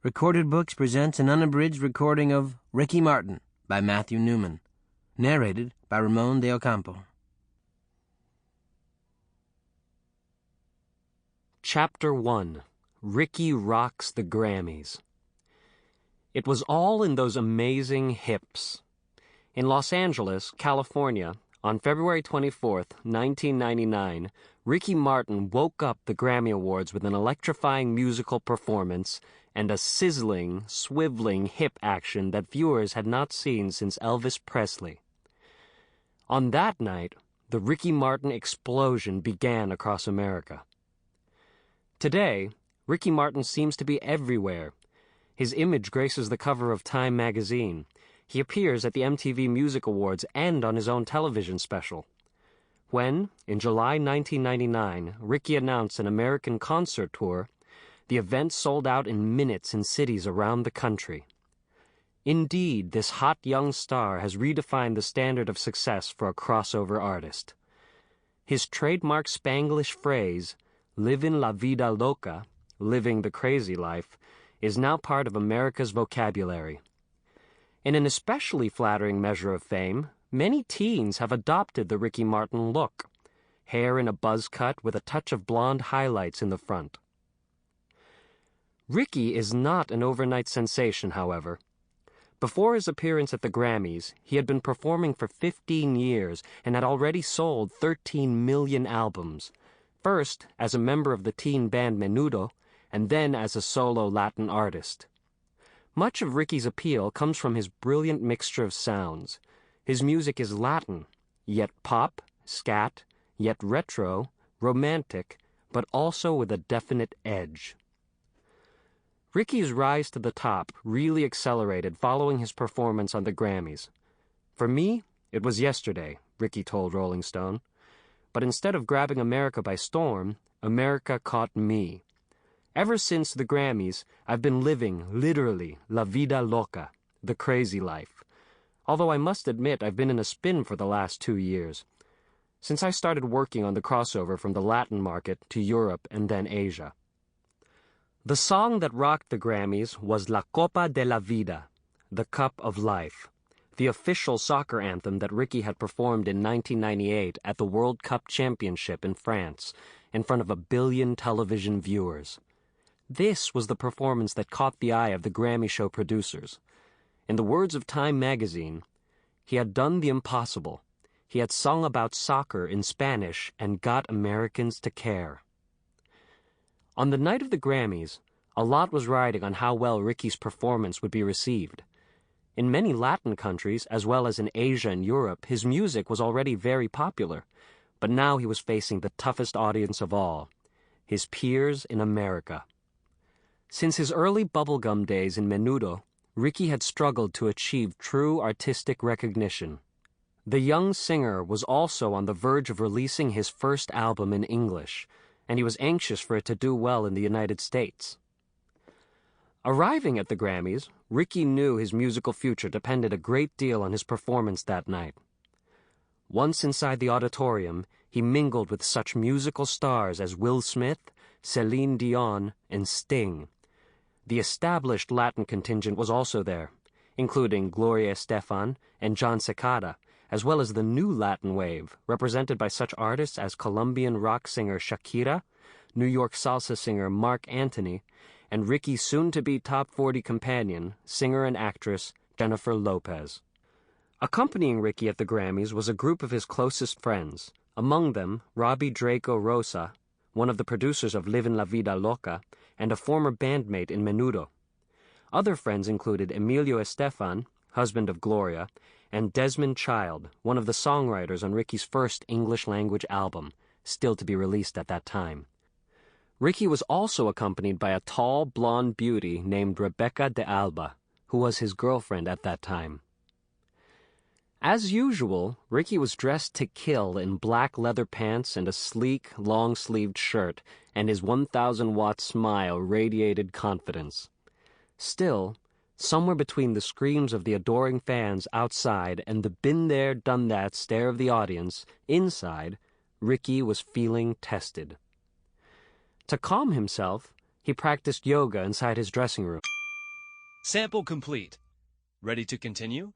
Recorded Books presents an unabridged recording of Ricky Martin by Matthew Newman, narrated by Ramón de Ocampo. Chapter 1. Ricky Rocks the Grammys. It was all in those amazing hips. In Los Angeles, California, on February 24th, 1999, Ricky Martin woke up the Grammy Awards with an electrifying musical performance and a sizzling, swiveling hip action that viewers had not seen since Elvis Presley. On that night, the Ricky Martin explosion began across America. Today, Ricky Martin seems to be everywhere. His image graces the cover of Time magazine. He appears at the MTV Music Awards and on his own television special. When, in July 1999, Ricky announced an American concert tour, the event sold out in minutes in cities around the country. Indeed, this hot young star has redefined the standard of success for a crossover artist. His trademark Spanglish phrase, "Livin' la vida loca," living the crazy life, is now part of America's vocabulary. In an especially flattering measure of fame, many teens have adopted the Ricky Martin look, hair in a buzz cut with a touch of blonde highlights in the front. Ricky is not an overnight sensation, however. Before his appearance at the Grammys, he had been performing for 15 years and had already sold 13 million albums, first as a member of the teen band Menudo, and then as a solo Latin artist. Much of Ricky's appeal comes from his brilliant mixture of sounds. His music is Latin, yet pop, scat, yet retro, romantic, but also with a definite edge. Ricky's rise to the top really accelerated following his performance on the Grammys. "For me, it was yesterday," Ricky told Rolling Stone. "But instead of grabbing America by storm, America caught me. Ever since the Grammys, I've been living, literally, la vida loca, the crazy life. Although I must admit I've been in a spin for the last 2 years, since I started working on the crossover from the Latin market to Europe and then Asia." The song that rocked the Grammys was La Copa de la Vida, the Cup of Life, the official soccer anthem that Ricky had performed in 1998 at the World Cup Championship in France, in front of 1 billion television viewers. This was the performance that caught the eye of the Grammy show producers. In the words of Time magazine, he had done the impossible. He had sung about soccer in Spanish and got Americans to care. On the night of the Grammys, a lot was riding on how well Ricky's performance would be received. In many Latin countries, as well as in Asia and Europe, his music was already very popular, but now he was facing the toughest audience of all, his peers in America. Since his early bubblegum days in Menudo, Ricky had struggled to achieve true artistic recognition. The young singer was also on the verge of releasing his first album in English, and he was anxious for it to do well in the United States. Arriving at the Grammys, Ricky knew his musical future depended a great deal on his performance that night. Once inside the auditorium, he mingled with such musical stars as Will Smith, Celine Dion, and Sting. The established Latin contingent was also there, including Gloria Estefan and John Secada, as well as the new Latin wave, represented by such artists as Colombian rock singer Shakira, New York salsa singer Marc Anthony, and Ricky's soon-to-be top 40 companion, singer and actress Jennifer Lopez. Accompanying Ricky at the Grammys was a group of his closest friends, among them Robbie Draco Rosa, one of the producers of Livin' la Vida Loca, and a former bandmate in Menudo. Other friends included Emilio Estefan, husband of Gloria, and Desmond Child, one of the songwriters on Ricky's first English-language album, still to be released at that time. Ricky was also accompanied by a tall, blonde beauty named Rebecca de Alba, who was his girlfriend at that time. As usual, Ricky was dressed to kill in black leather pants and a sleek, long-sleeved shirt, and his 1,000-watt smile radiated confidence. Still, somewhere between the screams of the adoring fans outside and the been-there-done-that stare of the audience, inside, Ricky was feeling tested. To calm himself, he practiced yoga inside his dressing room. Sample complete. Ready to continue?